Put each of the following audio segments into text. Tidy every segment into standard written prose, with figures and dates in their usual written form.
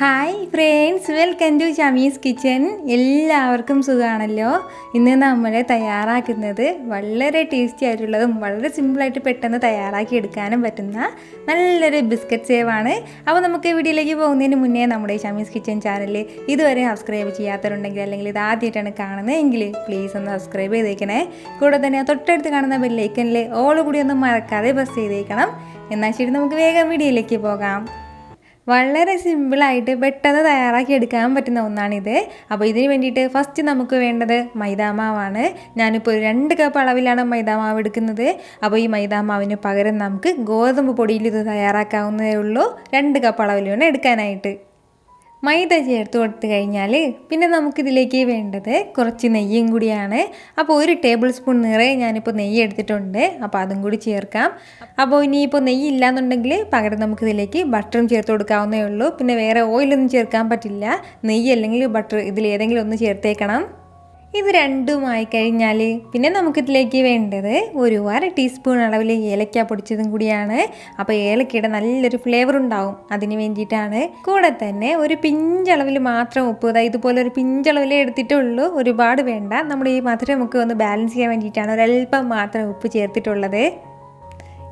Hi friends, welcome to Shamees kitchen. എല്ലാവർക്കും സുഖമാണല്ലോ. ഇന്ന് നമ്മൾ തയ്യാറാക്കുന്നത് വളരെ ടേസ്റ്റി ആയിട്ടുള്ളതും വളരെ സിമ്പിളായിട്ട് പെട്ടെന്ന് തയ്യാറാക്കി എടുക്കാനും പറ്റുന്ന നല്ലൊരു ബിസ്ക്കറ്റ് സേവാണ്. അപ്പോൾ നമുക്ക് വീഡിയോയിലേക്ക് പോകുന്നതിന് മുന്നേ നമ്മുടെ ഷമീസ് കിച്ചൻ ചാനൽ ഇതുവരെ സബ്സ്ക്രൈബ് ചെയ്യാത്തവരുണ്ടെങ്കിൽ അല്ലെങ്കിൽ ഇത് ആദ്യമായിട്ടാണ് കാണുന്നതെങ്കിൽ പ്ലീസ് ഒന്ന് സബ്സ്ക്രൈബ് ചെയ്തേക്കണേ. കൂടെ തന്നെ തൊട്ടടുത്ത് കാണുന്ന ബെല്ലൈക്കനിൽ ഓൾ കൂടി ഒന്നും മറക്കാതെ പ്രസ് ചെയ്തേക്കണം. എന്നാൽ ശരി, നമുക്ക് വേഗം വീഡിയോയിലേക്ക് പോകാം. വളരെ സിമ്പിളായിട്ട് പെട്ടെന്ന് തയ്യാറാക്കി എടുക്കാൻ പറ്റുന്ന ഒന്നാണിത്. അപ്പോൾ ഇതിന് വേണ്ടിയിട്ട് ഫസ്റ്റ് നമുക്ക് വേണ്ടത് മൈദാമാവാണ്. ഞാനിപ്പോൾ ഒരു 2 കപ്പ് അളവിലാണ് മൈദാമാവ് എടുക്കുന്നത്. അപ്പോൾ ഈ മൈദാമാവിന് പകരം നമുക്ക് ഗോതമ്പ് പൊടിയിൽ ഇത് തയ്യാറാക്കാവുന്നതേ ഉള്ളൂ. 2 കപ്പ് അളവിൽ വേണം എടുക്കാനായിട്ട്. മൈദ ചേർത്ത് കൊടുത്തു കഴിഞ്ഞാൽ പിന്നെ നമുക്കിതിലേക്ക് വേണ്ടത് കുറച്ച് നെയ്യും കൂടിയാണ്. അപ്പോൾ 1 ടേബിൾ സ്പൂൺ നിറയെ ഞാനിപ്പോൾ നെയ്യ് എടുത്തിട്ടുണ്ട്. അപ്പോൾ അതും കൂടി ചേർക്കാം. അപ്പോൾ ഇനിയിപ്പോൾ നെയ്യ് ഇല്ലാന്നുണ്ടെങ്കിൽ പകരം നമുക്കിതിലേക്ക് ബട്ടറും ചേർത്ത് കൊടുക്കാവുന്നേ ഉള്ളൂ. പിന്നെ വേറെ ഓയിലൊന്നും ചേർക്കാൻ പറ്റില്ല. നെയ്യ് അല്ലെങ്കിൽ ബട്ടർ ഇതിലേതെങ്കിലും ഒന്ന് ചേർത്തേക്കണം. ഇത് രണ്ടുമായി കഴിഞ്ഞാൽ പിന്നെ നമുക്കിതിലേക്ക് വേണ്ടത് 1/2 ടീസ്പൂൺ അളവിൽ ഏലക്ക പൊടിച്ചതും കൂടിയാണ്. അപ്പോൾ ഏലക്കയുടെ നല്ലൊരു ഫ്ലേവർ ഉണ്ടാവും, അതിന് വേണ്ടിയിട്ടാണ്. കൂടെ തന്നെ ഒരു പിഞ്ചളവിൽ മാത്രം ഉപ്പ്, ഇതുപോലെ ഒരു പിഞ്ചളവിലേ എടുത്തിട്ടുള്ളൂ, ഒരുപാട് വേണ്ട. നമ്മുടെ ഈ മധുരം നമുക്ക് ഒന്ന് ബാലൻസ് ചെയ്യാൻ വേണ്ടിയിട്ടാണ് ഒരല്പം മാത്രം ഉപ്പ് ചേർത്തിട്ടുള്ളത്.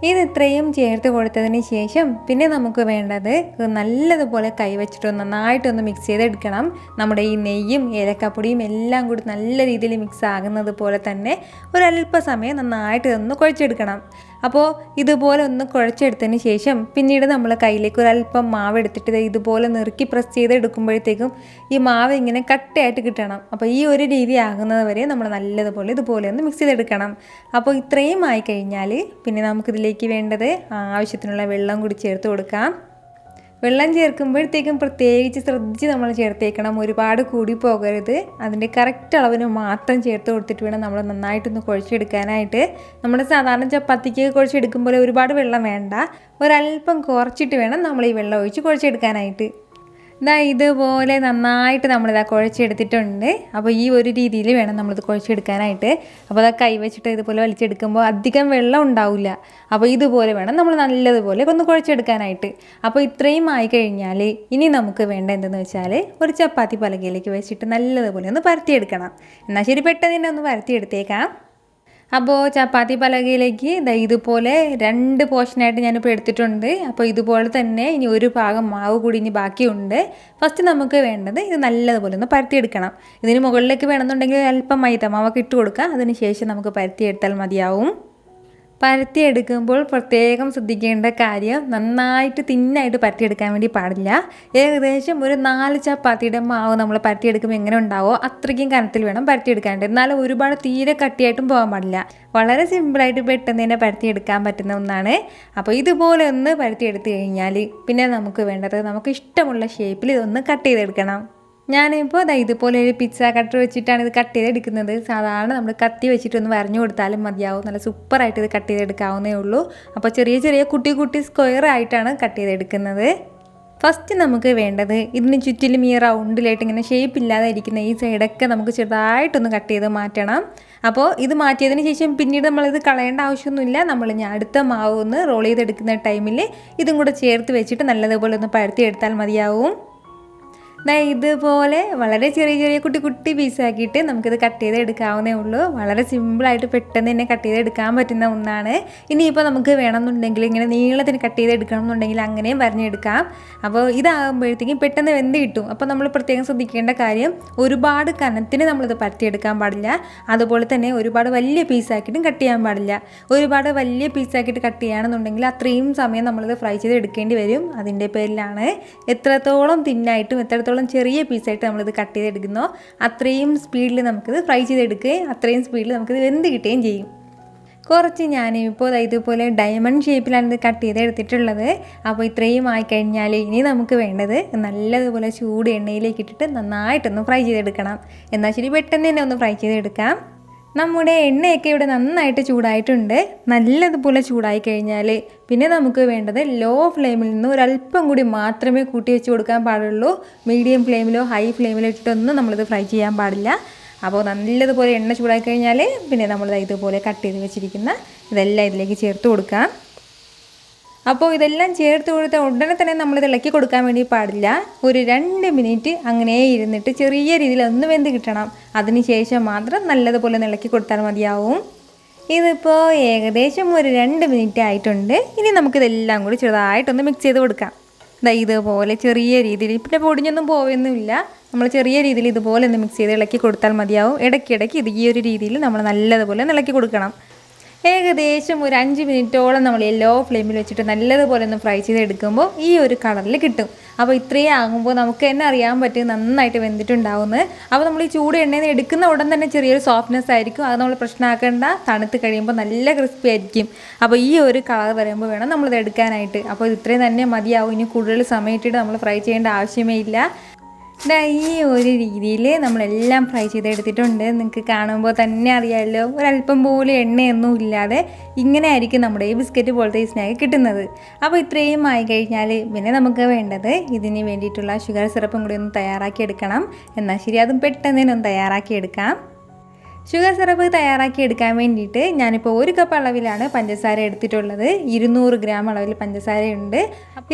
ഇത് ഇത്രയും ചേർത്ത് കൊടുത്തതിന് ശേഷം പിന്നെ നമുക്ക് വേണ്ടത് നല്ലതുപോലെ കൈവച്ചിട്ട് നന്നായിട്ടൊന്ന് മിക്സ് ചെയ്തെടുക്കണം. നമ്മുടെ ഈ നെയ്യും ഏലക്കപ്പൊടിയും എല്ലാം കൂടി നല്ല രീതിയിൽ മിക്സ് ആകുന്നത് പോലെ തന്നെ ഒരല്പ സമയം നന്നായിട്ട് ഒന്ന് കുഴച്ചെടുക്കണം. അപ്പോൾ ഇതുപോലെ ഒന്ന് കുഴച്ചെടുത്തതിന് ശേഷം പിന്നീട് നമ്മൾ കയ്യിലേക്ക് ഒരല്പം മാവ് എടുത്തിട്ട് ഇതുപോലെ നെറുക്കി പ്രസ് ചെയ്തെടുക്കുമ്പോഴത്തേക്കും ഈ മാവ് ഇങ്ങനെ കട്ടയായിട്ട് കിട്ടണം. അപ്പോൾ ഈ ഒരു രീതി ആകുന്നത് വരെ നമ്മൾ നല്ലതുപോലെ ഇതുപോലെ ഒന്ന് മിക്സ് ചെയ്തെടുക്കണം. അപ്പോൾ ഇത്രയും ആയി കഴിഞ്ഞാൽ പിന്നെ നമുക്കിതിലേക്ക് വേണ്ടത് ആവശ്യത്തിനുള്ള വെള്ളം കൂടി ചേർത്ത് കൊടുക്കാം. വെള്ളം ചേർക്കുമ്പോഴത്തേക്കും പ്രത്യേകിച്ച് ശ്രദ്ധിച്ച് നമ്മൾ ചേർത്തേക്കണം. ഒരുപാട് കൂടി പോകരുത്. അതിൻ്റെ കറക്റ്റ് അളവിന് മാത്രം ചേർത്ത് കൊടുത്തിട്ട് വേണം നമ്മൾ നന്നായിട്ടൊന്ന് കുഴച്ചെടുക്കാനായിട്ട്. നമ്മൾ സാധാരണ ചപ്പാത്തിക്ക് കുഴച്ചെടുക്കുമ്പോൾ ഒരുപാട് വെള്ളം വേണ്ട, ഒരല്പം കുറച്ചിട്ട് വേണം നമ്മൾ ഈ വെള്ളം ഒഴിച്ച് കുഴച്ചെടുക്കാനായിട്ട്. ഇതുപോലെ നന്നായിട്ട് നമ്മളിതാ കുഴച്ചെടുത്തിട്ടുണ്ട്. അപ്പോൾ ഈ ഒരു രീതിയിൽ വേണം നമ്മളിത് കുഴച്ചെടുക്കാനായിട്ട്. അപ്പോൾ കൈ വെച്ചിട്ട് ഇതുപോലെ വലിച്ചെടുക്കുമ്പോൾ അധികം വെള്ളം ഉണ്ടാവില്ല. അപ്പോൾ ഇതുപോലെ വേണം നമ്മൾ നല്ലതുപോലെ ഒന്ന് കുഴച്ചെടുക്കാനായിട്ട്. അപ്പോൾ ഇത്രയും ആയി കഴിഞ്ഞാൽ ഇനി നമുക്ക് വേണ്ട എന്തെന്ന് വെച്ചാൽ ഒരു ചപ്പാത്തി പലകയിലേക്ക് വെച്ചിട്ട് നല്ലതുപോലെ ഒന്ന് പരത്തിയെടുക്കണം. എന്നാൽ ശരി, പെട്ടെന്ന് തന്നെ ഒന്ന് പരത്തിയെടുത്തേക്കാം. അപ്പോൾ ചപ്പാത്തി പലകയിലേക്ക് ഇതുപോലെ 2 പോർഷനായിട്ട് ഞാനിപ്പോൾ എടുത്തിട്ടുണ്ട്. അപ്പോൾ ഇതുപോലെ തന്നെ ഇനി ഒരു ഭാഗം മാവ് കൂടി ഇനി ബാക്കിയുണ്ട്. ഫസ്റ്റ് നമുക്ക് വേണ്ടത് ഇത് നല്ലതുപോലെ ഒന്ന് പരത്തിയെടുക്കണം. ഇതിന് മുകളിലേക്ക് വേണമെന്നുണ്ടെങ്കിൽ അല്പം മൈദമാവൊക്കെ ഇട്ട് കൊടുക്കാം. അതിന് ശേഷം നമുക്ക് പരത്തിയെടുത്താൽ മതിയാവും. പരത്തിയെടുക്കുമ്പോൾ പ്രത്യേകം ശ്രദ്ധിക്കേണ്ട കാര്യം, നന്നായിട്ട് തിന്നായിട്ട് പരത്തിയെടുക്കാൻ വേണ്ടി പാടില്ല. ഏകദേശം ഒരു 4 ചപ്പാത്തിയുടെ മാവ് നമ്മൾ പരത്തിയെടുക്കുമ്പോൾ എങ്ങനെ ഉണ്ടാവോ അത്രയ്ക്കും കനത്തിൽ വേണം പരത്തിയെടുക്കാനായിട്ട്. എന്നാലും ഒരുപാട് തീരെ കട്ടിയായിട്ടും പോകാൻ പാടില്ല. വളരെ സിമ്പിളായിട്ട് പെട്ടെന്ന് തന്നെ പരത്തിയെടുക്കാൻ പറ്റുന്ന ഒന്നാണ്. അപ്പോൾ ഇതുപോലെ ഒന്ന് പരത്തിയെടുത്ത് കഴിഞ്ഞാൽ പിന്നെ നമുക്ക് വേണ്ടത് നമുക്ക് ഇഷ്ടമുള്ള ഷേപ്പിൽ ഇതൊന്ന് കട്ട് ചെയ്തെടുക്കണം. ഞാനിപ്പോൾ ഇതുപോലെ ഒരു പിസ്സ കട്ടർ വെച്ചിട്ടാണ് ഇത് കട്ട് ചെയ്തെടുക്കുന്നത്. സാധാരണ നമ്മൾ കത്തി വെച്ചിട്ടൊന്ന് വരഞ്ഞു കൊടുത്താലും മതിയാവും. നല്ല സൂപ്പറായിട്ട് ഇത് കട്ട് ചെയ്തെടുക്കാവുന്നേ ഉള്ളൂ. അപ്പോൾ ചെറിയ കുട്ടി സ്ക്വയർ ആയിട്ടാണ് കട്ട് ചെയ്തെടുക്കുന്നത്. ഫസ്റ്റ് നമുക്ക് വേണ്ടത് ഇതിന് ചുറ്റിലും ഈ റൗണ്ടിലായിട്ട് ഇങ്ങനെ ഷേപ്പ് ഇല്ലാതെ ഇരിക്കുന്ന ഈ സൈഡൊക്കെ നമുക്ക് ചെറുതായിട്ടൊന്ന് കട്ട് ചെയ്ത് മാറ്റണം. അപ്പോൾ ഇത് മാറ്റിയതിന് ശേഷം പിന്നീട് നമ്മളിത് കളയേണ്ട ആവശ്യമൊന്നുമില്ല. നമ്മൾ ഇനി അടുത്ത മാവ് ഒന്ന് റോൾ ചെയ്തെടുക്കുന്ന ടൈമിൽ ഇതും കൂടെ ചേർത്ത് വെച്ചിട്ട് നല്ലതുപോലെ ഒന്ന് പരത്തിയെടുത്താൽ മതിയാവും. ഇതുപോലെ വളരെ ചെറിയ കുട്ടി പീസാക്കിയിട്ട് നമുക്കിത് കട്ട് ചെയ്ത് എടുക്കാവുന്നേ ഉള്ളൂ. വളരെ സിമ്പിളായിട്ട് പെട്ടെന്ന് തന്നെ കട്ട് ചെയ്തെടുക്കാൻ പറ്റുന്ന ഒന്നാണ്. ഇനിയിപ്പോൾ നമുക്ക് വേണമെന്നുണ്ടെങ്കിൽ ഇങ്ങനെ നീളത്തിന് കട്ട് ചെയ്തെടുക്കണം എന്നുണ്ടെങ്കിൽ അങ്ങനെയും വരഞ്ഞെടുക്കാം. അപ്പോൾ ഇതാകുമ്പോഴത്തേക്കും പെട്ടെന്ന് വെന്ത് കിട്ടും. അപ്പോൾ നമ്മൾ പ്രത്യേകം ശ്രദ്ധിക്കേണ്ട കാര്യം, ഒരുപാട് കനത്തിന് നമ്മളിത് പരത്തിയെടുക്കാൻ പാടില്ല. അതുപോലെ തന്നെ ഒരുപാട് വലിയ പീസാക്കിയിട്ടും കട്ട് ചെയ്യാൻ പാടില്ല. ഒരുപാട് വലിയ പീസാക്കിയിട്ട് കട്ട് ചെയ്യുകയാണെന്നുണ്ടെങ്കിൽ അത്രയും സമയം നമ്മളിത് ഫ്രൈ ചെയ്ത് എടുക്കേണ്ടി വരും. അതിൻ്റെ പേരിലാണ് എത്രത്തോളം തിന്നായിട്ടും എത്രത്തോളം ചെറിയ പീസായിട്ട് നമ്മളിത് കട്ട് ചെയ്തെടുക്കുന്നോ അത്രയും സ്പീഡിൽ നമുക്കിത് ഫ്രൈ ചെയ്തെടുക്കുകയും അത്രയും സ്പീഡിൽ നമുക്കിത് വെന്ത് കിട്ടുകയും ചെയ്യും. കുറച്ച് ഞാനിപ്പോൾ ഇതുപോലെ ഡയമണ്ട് ഷേപ്പിലാണ് ഇത് കട്ട് ചെയ്തെടുത്തിട്ടുള്ളത്. അപ്പോൾ ഇത്രയും ആയിക്കഴിഞ്ഞാൽ ഇനി നമുക്ക് വേണ്ടത് നല്ലതുപോലെ ചൂട് എണ്ണയിലേക്ക് ഇട്ടിട്ട് നന്നായിട്ടൊന്ന് ഫ്രൈ ചെയ്തെടുക്കണം. എന്നാൽ ശരി, പെട്ടെന്ന് തന്നെ ഒന്ന് ഫ്രൈ ചെയ്തെടുക്കാം. നമ്മുടെ എണ്ണയൊക്കെ ഇവിടെ നന്നായിട്ട് ചൂടായിട്ടുണ്ട്. നല്ലതുപോലെ ചൂടായി കഴിഞ്ഞാൽ പിന്നെ നമുക്ക് വേണ്ടത് ലോ ഫ്ലെയിമിൽ നിന്ന് ഒരല്പം കൂടി മാത്രമേ കൂട്ടി വെച്ച് കൊടുക്കാൻ പാടുള്ളൂ. മീഡിയം ഫ്ലെയിമിലോ ഹൈ ഫ്ലെയിമിലോ ഇട്ടൊന്നും നമ്മളിത് ഫ്രൈ ചെയ്യാൻ പാടില്ല. അപ്പോൾ നല്ലതുപോലെ എണ്ണ ചൂടായി കഴിഞ്ഞാൽ പിന്നെ നമ്മൾ ഇതുപോലെ കട്ട് ചെയ്ത് വെച്ചിരിക്കുന്ന ഇതെല്ലാം ഇതിലേക്ക് ചേർത്ത് കൊടുക്കാം. അപ്പോൾ ഇതെല്ലാം ചേർത്ത് കൊടുത്ത ഉടനെ തന്നെ നമ്മളിത് ഇളക്കി കൊടുക്കാൻ വേണ്ടി പാടില്ല. ഒരു 2 മിനിറ്റ് അങ്ങനെ ഇരുന്നിട്ട് ചെറിയ രീതിയിൽ ഒന്ന് വെന്ത് കിട്ടണം. അതിന് ശേഷം മാത്രം നല്ലതുപോലെ ഇളക്കി കൊടുത്താൽ മതിയാവും. ഇതിപ്പോൾ ഏകദേശം ഒരു 2 മിനിറ്റ് ആയിട്ടുണ്ട്. ഇനി നമുക്കിതെല്ലാം കൂടി ചെറുതായിട്ടൊന്ന് മിക്സ് ചെയ്ത് കൊടുക്കാം. ഇതുപോലെ ചെറിയ രീതിയിൽ, പിന്നെ പൊടിഞ്ഞൊന്നും പോവുകയൊന്നുമില്ല. നമ്മൾ ചെറിയ രീതിയിൽ ഇതുപോലെ ഒന്ന് മിക്സ് ചെയ്ത് ഇളക്കി കൊടുത്താൽ മതിയാവും. ഇടയ്ക്കിടയ്ക്ക് ഇത് ഈ ഒരു രീതിയിൽ നമ്മൾ നല്ലതുപോലെ ഇളക്കി കൊടുക്കണം. ഏകദേശം ഒരു 5 മിനിറ്റോളം നമ്മൾ ലോ ഫ്ലെയിമിൽ വെച്ചിട്ട് നല്ലതുപോലെ ഒന്ന് ഫ്രൈ ചെയ്തെടുക്കുമ്പോൾ ഈ ഒരു കളറിൽ കിട്ടും. അപ്പോൾ ഇത്രയും ആകുമ്പോൾ നമുക്ക് തന്നെ അറിയാൻ പറ്റും നന്നായിട്ട് വെന്തിട്ടുണ്ടാവുന്നത്. അപ്പോൾ നമ്മൾ ഈ ചൂട് എണ്ണയിൽ നിന്ന് എടുക്കുന്ന ഉടൻ തന്നെ ചെറിയൊരു സോഫ്റ്റ്നെസ് ആയിരിക്കും. അത് നമ്മൾ പ്രശ്നമാക്കേണ്ട. തണുത്ത് കഴിയുമ്പോൾ നല്ല ക്രിസ്പി ആയിരിക്കും. അപ്പോൾ ഈ ഒരു കളർ വരുമ്പോൾ വേണം നമ്മളിത് എടുക്കാനായിട്ട്. അപ്പോൾ ഇത്രയും തന്നെ മതിയാവും. ഇനി കൂടുതൽ സമയത്തിട്ട് നമ്മൾ ഫ്രൈ ചെയ്യേണ്ട ആവശ്യമേ ഇല്ല. ഈ ഒരു രീതിയിൽ നമ്മളെല്ലാം ഫ്രൈ ചെയ്തെടുത്തിട്ടുണ്ട്. നിങ്ങൾക്ക് കാണുമ്പോൾ തന്നെ അറിയാമല്ലോ, ഒരല്പം പോലും എണ്ണയൊന്നും ഇല്ലാതെ ഇങ്ങനെ ആയിരിക്കും നമ്മുടെ ഈ ബിസ്ക്കറ്റ് പോലത്തെ ഈ സ്നാക്ക് കിട്ടുന്നത്. അപ്പോൾ ഇത്രയും ആയി കഴിഞ്ഞാൽ പിന്നെ നമുക്ക് വേണ്ടത് ഇതിന് വേണ്ടിയിട്ടുള്ള ഷുഗർ സിറപ്പും കൂടി ഒന്ന് തയ്യാറാക്കി എടുക്കണം. എന്നാൽ ശരി, അതും പെട്ടെന്ന് തന്നെ ഒന്ന് തയ്യാറാക്കി എടുക്കാം. ഷുഗർ സിറപ്പ് തയ്യാറാക്കി എടുക്കാൻ വേണ്ടിയിട്ട് ഞാനിപ്പോൾ 1 കപ്പ് അളവിലാണ് പഞ്ചസാര എടുത്തിട്ടുള്ളത്. 200 ഗ്രാം അളവിൽ പഞ്ചസാരയുണ്ട്.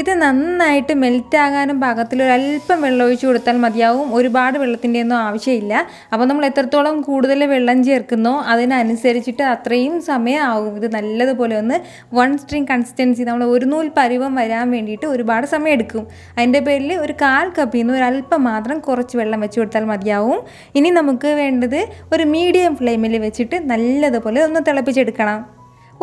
ഇത് നന്നായിട്ട് മെൽറ്റാകാനും പാകത്തിലൊരല്പം വെള്ളം ഒഴിച്ച് കൊടുത്താൽ മതിയാവും. ഒരുപാട് വെള്ളത്തിൻ്റെ ഒന്നും ആവശ്യമില്ല. അപ്പോൾ നമ്മൾ എത്രത്തോളം കൂടുതൽ വെള്ളം ചേർക്കുന്നോ അതിനനുസരിച്ചിട്ട് അത്രയും സമയമാകും ഇത് നല്ലതുപോലെ ഒന്ന് 1 സ്ട്രിങ് കൺസിസ്റ്റൻസി, നമ്മൾ ഒരു നൂൽ പരുവം വരാൻ വേണ്ടിയിട്ട് ഒരുപാട് സമയം എടുക്കും. അതിൻ്റെ പേരിൽ ഒരു 1/4 കപ്പിൽ നിന്ന് ഒരല്പം മാത്രം കുറച്ച് വെള്ളം വെച്ച് കൊടുത്താൽ മതിയാവും. ഇനി നമുക്ക് വേണ്ടത് ഒരു മീഡിയം ഫ്ലെയിമിൽ വെച്ചിട്ട് നല്ലതുപോലെ ഒന്ന് തിളപ്പിച്ചെടുക്കണം.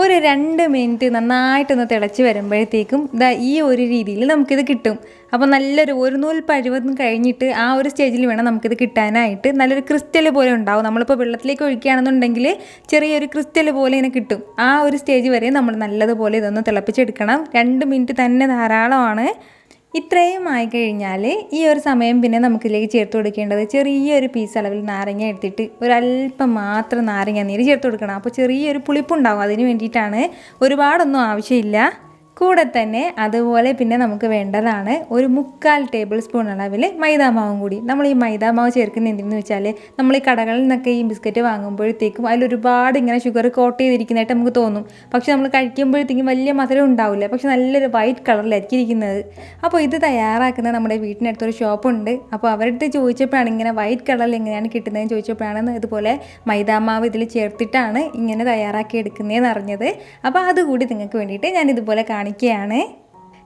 ഒരു 2 മിനിറ്റ് നന്നായിട്ടൊന്ന് തിളച്ച് വരുമ്പോഴത്തേക്കും ഈ ഒരു രീതിയിൽ നമുക്കിത് കിട്ടും. അപ്പോൾ നല്ലൊരു ഒരു നൂൽ പരുവം കഴിഞ്ഞിട്ട് ആ ഒരു സ്റ്റേജിൽ വേണം നമുക്കിത് കിട്ടാനായിട്ട്. നല്ലൊരു ക്രിസ്റ്റൽ പോലെ ഉണ്ടാവും. നമ്മളിപ്പോൾ വെള്ളത്തിലേക്ക് ഒഴിക്കുകയാണെന്നുണ്ടെങ്കിൽ ചെറിയൊരു ക്രിസ്റ്റൽ പോലെ ഇങ്ങനെ കിട്ടും. ആ ഒരു സ്റ്റേജ് വരെ നമ്മൾ നല്ലതുപോലെ ഇതൊന്ന് തിളപ്പിച്ചെടുക്കണം. 2 മിനിറ്റ് തന്നെ ധാരാളമാണ്. ഇത്രയും ആയിക്കഴിഞ്ഞാൽ ഈ ഒരു സമയം പിന്നെ നമുക്കിതിലേക്ക് ചേർത്ത് കൊടുക്കേണ്ടത് ചെറിയൊരു പീസ് അളവിൽ നാരങ്ങ എടുത്തിട്ട് ഒരല്പം മാത്രം നാരങ്ങ നീര് ചേർത്ത് കൊടുക്കണം. അപ്പോൾ ചെറിയൊരു പുളിപ്പുണ്ടാകും. അതിന് വേണ്ടിയിട്ടാണ്. ഒരുപാടൊന്നും ആവശ്യമില്ല. കൂടെ തന്നെ അതുപോലെ പിന്നെ നമുക്ക് വേണ്ടതാണ് ഒരു 3/4 ടേബിൾ സ്പൂൺ അളവിൽ മൈദാമാവും കൂടി. നമ്മൾ ഈ മൈദാമാവ് ചേർക്കുന്ന എന്തെന്ന് വെച്ചാൽ നമ്മൾ ഈ കടകളിൽ നിന്നൊക്കെ ഈ ബിസ്ക്കറ്റ് വാങ്ങുമ്പോഴത്തേക്കും അതിലൊരുപാട് ഇങ്ങനെ ഷുഗർ കോട്ട് ചെയ്തിരിക്കുന്നതായിട്ട് നമുക്ക് തോന്നും. പക്ഷെ നമ്മൾ കഴിക്കുമ്പോഴത്തേക്കും വലിയ മധുരം ഉണ്ടാവില്ല. പക്ഷെ നല്ലൊരു വൈറ്റ് കളറിലായിരിക്കും ഇരിക്കുന്നത്. അപ്പോൾ ഇത് തയ്യാറാക്കുന്നത് നമ്മുടെ വീട്ടിനടുത്തൊരു ഷോപ്പുണ്ട്. അപ്പോൾ അവരുടെ ചോദിച്ചപ്പോഴാണ് ഇങ്ങനെ വൈറ്റ് കളറിൽ എങ്ങനെയാണ് കിട്ടുന്നതെന്ന് ചോദിച്ചപ്പോഴാണ് ഇതുപോലെ മൈദാമാവ് ഇതിൽ ചേർത്തിട്ടാണ് ഇങ്ങനെ തയ്യാറാക്കി എടുക്കുന്നതെന്ന് അറിഞ്ഞത്. അപ്പോൾ അതുകൂടി നിങ്ങൾക്ക് വേണ്ടിയിട്ട് ഞാൻ ഇതുപോലെ കാണിക്കുകയാണ്.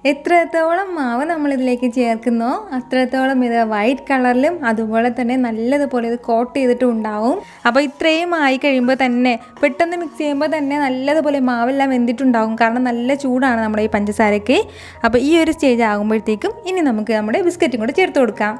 എത്രത്തോളം മാവ് നമ്മളിതിലേക്ക് ചേർക്കുന്നോ അത്രത്തോളം ഇത് വൈറ്റ് കളറിലും അതുപോലെ തന്നെ നല്ലതുപോലെ ഇത് കോട്ട് ചെയ്തിട്ടും ഉണ്ടാവും. അപ്പോൾ ഇത്രയും ആയി കഴിയുമ്പോൾ തന്നെ പെട്ടെന്ന് മിക്സ് ചെയ്യുമ്പോൾ തന്നെ നല്ലതുപോലെ മാവെല്ലാം വെന്തിട്ടുണ്ടാവും. കാരണം നല്ല ചൂടാണ് നമ്മുടെ ഈ പഞ്ചസാരയ്ക്ക്. അപ്പോൾ ഈ ഒരു സ്റ്റേജ് ആകുമ്പോഴത്തേക്കും ഇനി നമുക്ക് നമ്മുടെ ബിസ്ക്കറ്റും കൂടെ ചേർത്ത് കൊടുക്കാം.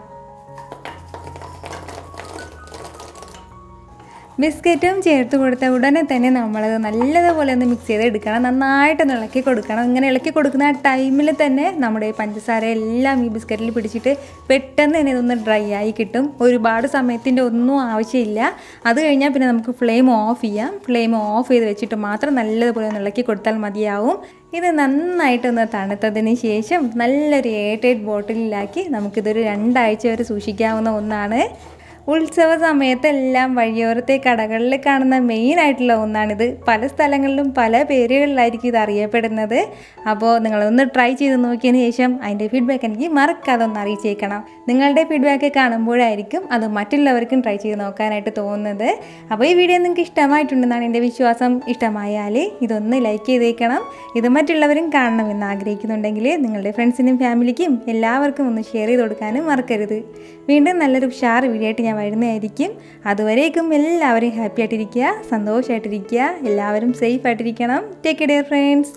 ബിസ്ക്കറ്റും ചേർത്ത് കൊടുത്ത ഉടനെ തന്നെ നമ്മളത് നല്ലതുപോലെ ഒന്ന് മിക്സ് ചെയ്ത് എടുക്കണം. നന്നായിട്ടൊന്ന് ഇളക്കി കൊടുക്കണം. ഇങ്ങനെ ഇളക്കി കൊടുക്കുന്ന ആ ടൈമിൽ തന്നെ നമ്മുടെ പഞ്ചസാര എല്ലാം ഈ ബിസ്ക്കറ്റിൽ പിടിച്ചിട്ട് പെട്ടെന്ന് തന്നെ ഇതൊന്ന് ഡ്രൈ ആയി കിട്ടും. ഒരുപാട് സമയത്തിൻ്റെ ഒന്നും ആവശ്യമില്ല. അത് കഴിഞ്ഞാൽ പിന്നെ നമുക്ക് ഫ്ലെയിം ഓഫ് ചെയ്യാം. ഫ്ലെയിം ഓഫ് ചെയ്ത് വെച്ചിട്ട് മാത്രം നല്ലതുപോലെ ഒന്ന് ഇളക്കി കൊടുത്താൽ മതിയാവും. ഇത് നന്നായിട്ടൊന്ന് തണുത്തതിന് ശേഷം നല്ലൊരു എയർടൈറ്റ് ബോട്ടിലിലാക്കി നമുക്കിതൊരു 2 ആഴ്ച വരെ സൂക്ഷിക്കാവുന്ന ഒന്നാണ്. ഉത്സവ സമയത്തെല്ലാം വഴിയോരത്തെ കടകളിൽ കാണുന്ന മെയിനായിട്ടുള്ള ഒന്നാണിത്. പല സ്ഥലങ്ങളിലും പല പേരുകളിലായിരിക്കും ഇത് അറിയപ്പെടുന്നത്. അപ്പോൾ നിങ്ങളൊന്ന് ട്രൈ ചെയ്ത് നോക്കിയതിന് ശേഷം അതിൻ്റെ ഫീഡ്ബാക്ക് എനിക്ക് മറക്കാതെ ഒന്ന് അറിയിച്ചേക്കണം. നിങ്ങളുടെ ഫീഡ്ബാക്ക് കാണുമ്പോഴായിരിക്കും അത് മറ്റുള്ളവർക്കും ട്രൈ ചെയ്ത് നോക്കാനായിട്ട് തോന്നുന്നത്. അപ്പോൾ ഈ വീഡിയോ നിങ്ങൾക്ക് ഇഷ്ടമായിട്ടുണ്ടെന്നാണ് എൻ്റെ വിശ്വാസം. ഇഷ്ടമായാൽ ഇതൊന്ന് ലൈക്ക് ചെയ്തേക്കണം. ഇത് മറ്റുള്ളവരും കാണണമെന്ന് ആഗ്രഹിക്കുന്നുണ്ടെങ്കിൽ നിങ്ങളുടെ ഫ്രണ്ട്സിനും ഫാമിലിക്കും എല്ലാവർക്കും ഒന്ന് ഷെയർ ചെയ്ത് കൊടുക്കാനും മറക്കരുത്. വീണ്ടും നല്ലൊരു ഉഷാർ വീഡിയോ ആയിട്ട് ഞാൻ വരുന്നതായിരിക്കും. അതുവരേക്കും എല്ലാവരും ഹാപ്പി ആയിട്ടിരിക്കുക, സന്തോഷമായിട്ടിരിക്കുക, എല്ലാവരും സേഫ് ആയിട്ടിരിക്കണം. Take care friends.